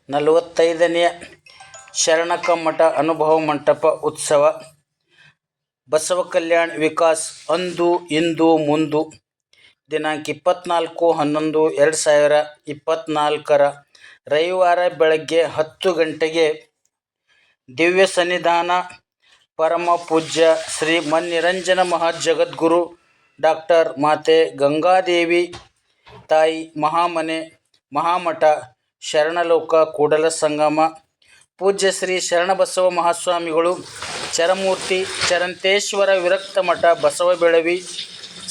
45ನೇ ಶರಣಕಮಠ ಅನುಭವ ಮಂಟಪ ಉತ್ಸವ ಬಸವ ಕಲ್ಯಾಣ ವಿಕಾಸ್ ಅಂದು ಇಂದು ಮುಂದು ದಿನಾಂಕ 24/11/2024 ರವಿವಾರ ಬೆಳಗ್ಗೆ 10 ಗಂಟೆಗೆ ದಿವ್ಯ ಸನ್ನಿಧಾನ ಪರಮ ಪೂಜ್ಯ ಶ್ರೀ ಮನ್ನಿರಂಜನ ಮಹಾಜಗದ್ಗುರು ಡಾಕ್ಟರ್ ಮಾತೆ ಗಂಗಾದೇವಿ ತಾಯಿ ಮಹಾಮನೆ ಮಹಾಮಠ ಶರಣಲೋಕ ಕೂಡಲ ಸಂಗಮ ಪೂಜ್ಯ ಶ್ರೀ ಶರಣಬಸವ ಮಹಾಸ್ವಾಮಿಗಳು ಚರಮೂರ್ತಿ ಚರಂತೇಶ್ವರ ವಿರಕ್ತ ಮಠ ಬಸವ ಬೆಳವಿ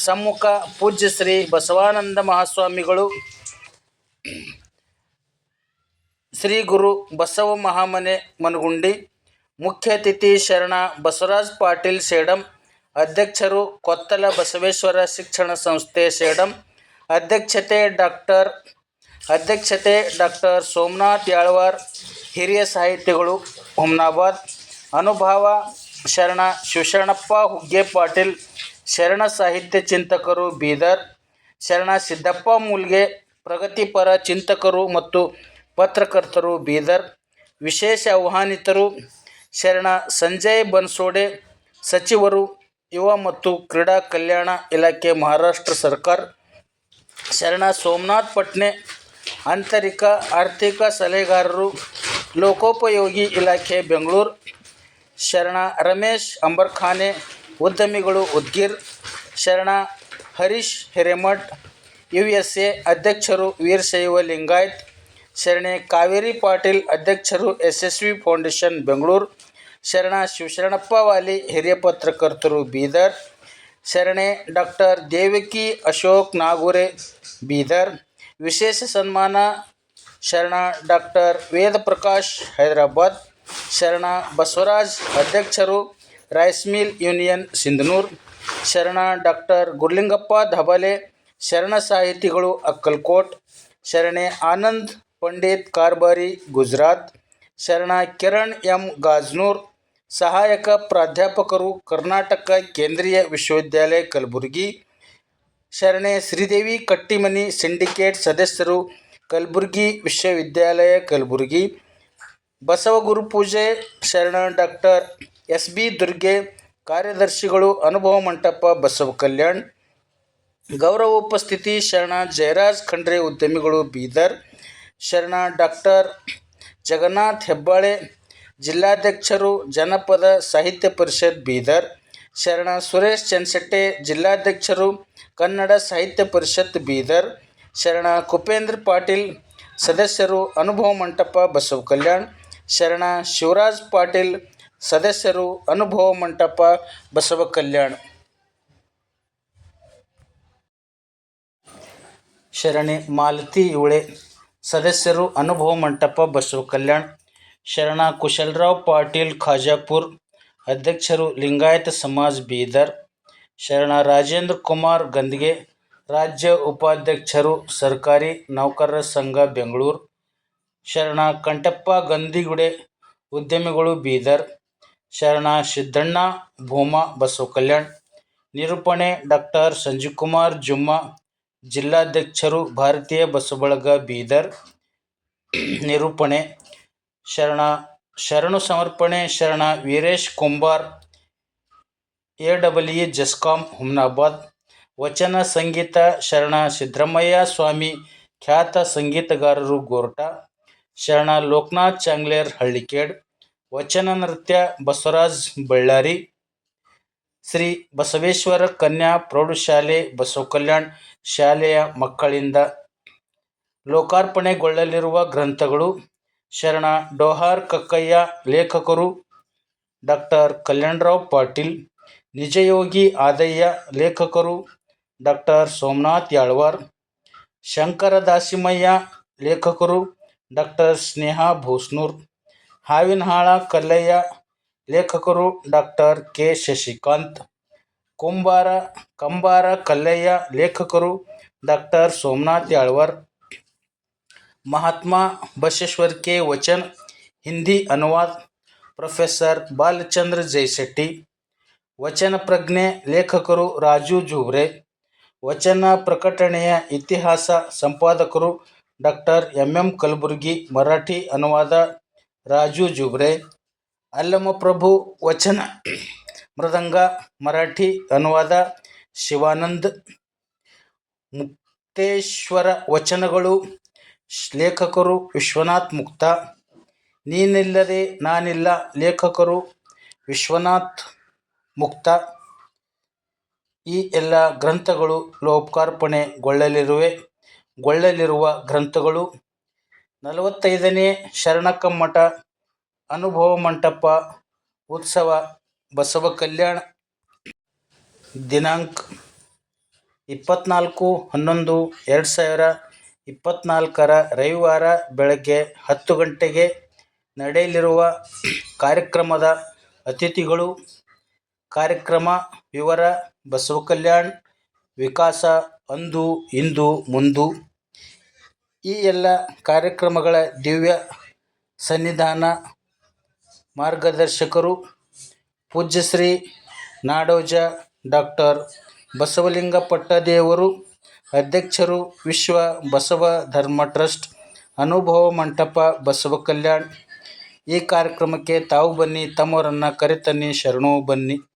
ಸಮ್ಮುಖ ಪೂಜ್ಯ ಶ್ರೀ ಬಸವಾನಂದ ಮಹಾಸ್ವಾಮಿಗಳು ಶ್ರೀ ಗುರು ಬಸವ ಮಹಾಮನೆ ಮನಗುಂಡಿ ಮುಖ್ಯ ಅತಿಥಿ ಶರಣ ಬಸವರಾಜ್ ಪಾಟೀಲ್ ಸೇಡಂ ಅಧ್ಯಕ್ಷರು ಕೊತ್ತಲ ಬಸವೇಶ್ವರ ಶಿಕ್ಷಣ ಸಂಸ್ಥೆ ಸೇಡಂ ಅಧ್ಯಕ್ಷತೆ ಡಾಕ್ಟರ್ ಸೋಮನಾಥ್ ಯಾಳವಾರ್ ಹಿರಿಯ ಸಾಹಿತಿಗಳು ಹುಮ್ನಾಬಾದ್ ಅನುಭವ ಶರಣ ಶಿವಶರಣಪ್ಪ ಹುಗ್ಗೆ ಪಾಟೀಲ್ ಶರಣ ಸಾಹಿತ್ಯ ಚಿಂತಕರು ಬೀದರ್ ಶರಣ ಸಿದ್ದಪ್ಪ ಮೂಲ್ಗೆ ಪ್ರಗತಿಪರ ಚಿಂತಕರು ಮತ್ತು ಪತ್ರಕರ್ತರು ಬೀದರ್ ವಿಶೇಷ ಆಹ್ವಾನಿತರು ಶರಣ ಸಂಜಯ್ ಬನ್ಸೋಡೆ ಸಚಿವರು ಯುವ ಮತ್ತು ಕ್ರೀಡಾ ಕಲ್ಯಾಣ ಇಲಾಖೆ ಮಹಾರಾಷ್ಟ್ರ ಸರ್ಕಾರ ಶರಣ ಸೋಮನಾಥ್ ಪಟ್ನೆ ಆಂತರಿಕ ಆರ್ಥಿಕ ಸಲಹೆಗಾರರು ಲೋಕೋಪಯೋಗಿ ಇಲಾಖೆ ಬೆಂಗಳೂರು ಶರಣ ರಮೇಶ್ ಅಂಬರ್ಖಾನೆ ಉದ್ಯಮಿಗಳು ಉದ್ಗಿರ್ ಶರಣ ಹರೀಶ್ ಹಿರೇಮಠ್ USA ಅಧ್ಯಕ್ಷರು ವೀರಶೈವ ಲಿಂಗಾಯತ್ ಶರಣೆ ಕಾವೇರಿ ಪಾಟೀಲ್ ಅಧ್ಯಕ್ಷರು ಯಶಸ್ವಿ ಫೌಂಡೇಶನ್ ಬೆಂಗಳೂರು ಶರಣ ಶಿವಶರಣಪ್ಪ ವಾಲಿ ಹಿರಿಯ ಪತ್ರಕರ್ತರು ಬೀದರ್ ಶರಣೆ ಡಾಕ್ಟರ್ ದೇವಕಿ ಅಶೋಕ್ ನಾಗೂರೆ ಬೀದರ್ ವಿಶೇಷ ಸನ್ಮಾನ ಶರಣ ಡಾಕ್ಟರ್ ವೇದ ಪ್ರಕಾಶ್ ಹೈದರಾಬಾದ್ ಶರಣ ಬಸವರಾಜ್ ಅಧ್ಯಕ್ಷರು ರೈಸ್ ಮಿಲ್ ಯೂನಿಯನ್ ಸಿಂಧನೂರು ಶರಣ ಡಾಕ್ಟರ್ ಗುರ್ಲಿಂಗಪ್ಪ ಧಬಾಲೆ ಶರಣ ಸಾಹಿತಿಗಳು ಅಕ್ಕಲ್ಕೋಟ್ ಶರಣೆ ಆನಂದ್ ಪಂಡಿತ್ ಕಾರ್ಬಾರಿ ಗುಜರಾತ್ ಶರಣ ಕಿರಣ್ ಎಂ ಗಾಜ್ನೂರ್ ಸಹಾಯಕ ಪ್ರಾಧ್ಯಾಪಕರು ಕರ್ನಾಟಕ ಕೇಂದ್ರೀಯ ವಿಶ್ವವಿದ್ಯಾಲಯ ಕಲಬುರಗಿ ಶರಣೆ ಶ್ರೀದೇವಿ ಕಟ್ಟಿಮನಿ ಸಿಂಡಿಕೇಟ್ ಸದಸ್ಯರು ಕಲಬುರಗಿ ವಿಶ್ವವಿದ್ಯಾಲಯ ಕಲಬುರಗಿ ಬಸವ ಗುರುಪೂಜೆ ಶರಣ ಡಾಕ್ಟರ್ SB ದುರ್ಗೆ ಕಾರ್ಯದರ್ಶಿಗಳು ಅನುಭವ ಮಂಟಪ ಬಸವ ಕಲ್ಯಾಣ್ ಗೌರವ ಉಪಸ್ಥಿತಿ ಶರಣ ಜಯರಾಜ್ ಖಂಡ್ರೆ ಉದ್ಯಮಿಗಳು ಬೀದರ್ ಶರಣ ಡಾಕ್ಟರ್ ಜಗನ್ನಾಥ್ ಹೆಬ್ಬಾಳೆ ಜಿಲ್ಲಾಧ್ಯಕ್ಷರು ಜನಪದ ಸಾಹಿತ್ಯ ಪರಿಷತ್ ಬೀದರ್ ಶರಣ ಸುರೇಶ್ ಚನ್ಸೆಟ್ಟೆ ಜಿಲ್ಲಾಧ್ಯಕ್ಷರು ಕನ್ನಡ ಸಾಹಿತ್ಯ ಪರಿಷತ್ ಬೀದರ್ ಶರಣ ಕುಪೇಂದ್ರ ಪಾಟೀಲ್ ಸದಸ್ಯರು ಅನುಭವ ಮಂಟಪ ಬಸವ ಕಲ್ಯಾಣ್ ಶರಣ ಶಿವರಾಜ್ ಪಾಟೀಲ್ ಸದಸ್ಯರು ಅನುಭವ ಮಂಟಪ ಬಸವ ಕಲ್ಯಾಣ್ ಶರಣೆ ಮಾಲತಿ ಇವಳೆ ಸದಸ್ಯರು ಅನುಭವ ಮಂಟಪ ಬಸವ ಕಲ್ಯಾಣ್ ಶರಣ ಕುಶಲರಾವ್ ಪಾಟೀಲ್ ಖಾಜಾಪುರ್ ಅಧ್ಯಕ್ಷರು ಲಿಂಗಾಯತ ಸಮಾಜ್ ಬೀದರ್ ಶರಣ ರಾಜೇಂದ್ರ ಕುಮಾರ್ ಗಂದ್ಗೆ ರಾಜ್ಯ ಉಪಾಧ್ಯಕ್ಷರು ಸರ್ಕಾರಿ ನೌಕರರ ಸಂಘ ಬೆಂಗಳೂರು ಶರಣ ಕಂಠಪ್ಪ ಗಂದಿಗುಡೆ ಉದ್ಯಮಿಗಳು ಬೀದರ್ ಶರಣ ಸಿದ್ದಣ್ಣ ಭೂಮಾ ಬಸವ ಕಲ್ಯಾಣ್ ನಿರೂಪಣೆ ಡಾಕ್ಟರ್ ಸಂಜೀವ್ಕುಮಾರ್ ಜುಮ್ಮಾ ಜಿಲ್ಲಾಧ್ಯಕ್ಷರು ಭಾರತೀಯ ಬಸವಬಳಗ ಬೀದರ್ ನಿರೂಪಣೆ ಶರಣು ಸಮರ್ಪಣೆ ಶರಣ ವೀರೇಶ್ ಕುಂಬಾರ್ AWE ಜಸ್ಕಾಂ ಹುಮ್ನಾಬಾದ್ ವಚನ ಸಂಗೀತ ಶರಣ ಸಿದ್ದರಾಮಯ್ಯ ಸ್ವಾಮಿ ಖ್ಯಾತ ಸಂಗೀತಗಾರರು ಗೋರ್ಟಾ ಶರಣ ಲೋಕನಾಥ್ ಚಾಂಗ್ಲೇರ್ ಹಳ್ಳಿಕೇಡ್ ವಚನ ನೃತ್ಯ ಬಸವರಾಜ್ ಬಳ್ಳಾರಿ ಶ್ರೀ ಬಸವೇಶ್ವರ ಕನ್ಯಾ ಪ್ರೌಢಶಾಲೆ ಬಸವ ಕಲ್ಯಾಣ್ ಶಾಲೆಯ ಮಕ್ಕಳಿಂದ ಲೋಕಾರ್ಪಣೆಗೊಳ್ಳಲಿರುವ ಗ್ರಂಥಗಳು ಶರಣ ಡೋಹಾರ್ ಕಕ್ಕಯ್ಯ ಲೇಖಕರು ಡಾಕ್ಟರ್ ಕಲ್ಯಾಣರಾವ್ ಪಾಟೀಲ್ ನಿಜಯೋಗಿ ಆದಯ್ಯ ಲೇಖಕರು ಡಾಕ್ಟರ್ ಸೋಮನಾಥ್ ಯಾಳವಾರ್ ಶಂಕರ ದಾಸಿಮಯ್ಯ ಲೇಖಕರು ಡಾಕ್ಟರ್ ಸ್ನೇಹಾ ಭೂಸ್ನೂರ್ ಹಾವಿನಹಾಳ ಕಲ್ಲಯ್ಯ ಲೇಖಕರು ಡಾಕ್ಟರ್ K ಶಶಿಕಾಂತ್ ಕಂಬಾರ ಕಲ್ಲಯ್ಯ ಲೇಖಕರು ಡಾಕ್ಟರ್ ಸೋಮನಾಥ್ ಯಾಳವಾರ್ ಮಹಾತ್ಮ ಬಸವೇಶ್ವರ के वचन हिंदी अनुवाद ಪ್ರೊಫೆಸರ್ ಬಾಲಚಂದ್ರ ಜೈಶೆಟ್ಟಿ ವಚನ ಪ್ರಜ್ಞೆ ಲೇಖಕರು ರಾಜು ಜುಬ್ರೆ ವಚನ ಪ್ರಕಟಣೆಯ ಇತಿಹಾಸ ಸಂಪಾದಕರು ಡಾಕ್ಟರ್ ಎಂ ಕಲಬುರ್ಗಿ, ಮರಾಠಿ ಅನುವಾದ ರಾಜು ಜುಬ್ರೆ. ಅಲ್ಲಮಪ್ರಭು ವಚನ ಮೃದಂಗ, ಮರಾಠಿ ಅನುವಾದ ಶಿವಾನಂದ್. ಮುಕ್ತೇಶ್ವರ ವಚನಗಳು, ಲೇಖಕರು ವಿಶ್ವನಾಥ್ ಮುಕ್ತ. ನೀನಿಲ್ಲದೆ ನಾನಿಲ್ಲ, ಲೇಖಕರು ವಿಶ್ವನಾಥ್ ಮುಕ್ತ. ಈ ಎಲ್ಲ ಗ್ರಂಥಗಳು ಲೋಕಾರ್ಪಣೆಗೊಳ್ಳಲಿರುವ ಗ್ರಂಥಗಳು. 45ನೇ ಶರಣಕಮ್ಮಠ ಅನುಭವ ಮಂಟಪ ಉತ್ಸವ ಬಸವ ಕಲ್ಯಾಣ ದಿನಾಂಕ 24/11/2024 ರವಿವಾರ ಬೆಳಗ್ಗೆ 10 ಗಂಟೆಗೆ ನಡೆಯಲಿರುವ ಕಾರ್ಯಕ್ರಮದ ಅತಿಥಿಗಳು. ಕಾರ್ಯಕ್ರಮ ವಿವರ: ಬಸವ ಕಲ್ಯಾಣ ವಿಕಾಸ ಅಂದು ಇಂದು ಮುಂದು. ಈ ಎಲ್ಲ ಕಾರ್ಯಕ್ರಮಗಳ ದಿವ್ಯ ಸನ್ನಿಧಾನ ಮಾರ್ಗದರ್ಶಕರು ಪೂಜ್ಯ ಶ್ರೀ ನಾಡೋಜ ಡಾಕ್ಟರ್ ಬಸವಲಿಂಗ ಪಟ್ಟದೇವರು, ಅಧ್ಯಕ್ಷರು, ವಿಶ್ವ ಬಸವ ಧರ್ಮ ಟ್ರಸ್ಟ್, ಅನುಭವ ಮಂಟಪ ಬಸವ ಕಲ್ಯಾಣ. ಈ ಕಾರ್ಯಕ್ರಮಕ್ಕೆ ತಾವು ಬನ್ನಿ, ತಮ್ಮವರನ್ನು ಕರೆತನ್ನಿ, ಶರಣು ಬನ್ನಿ.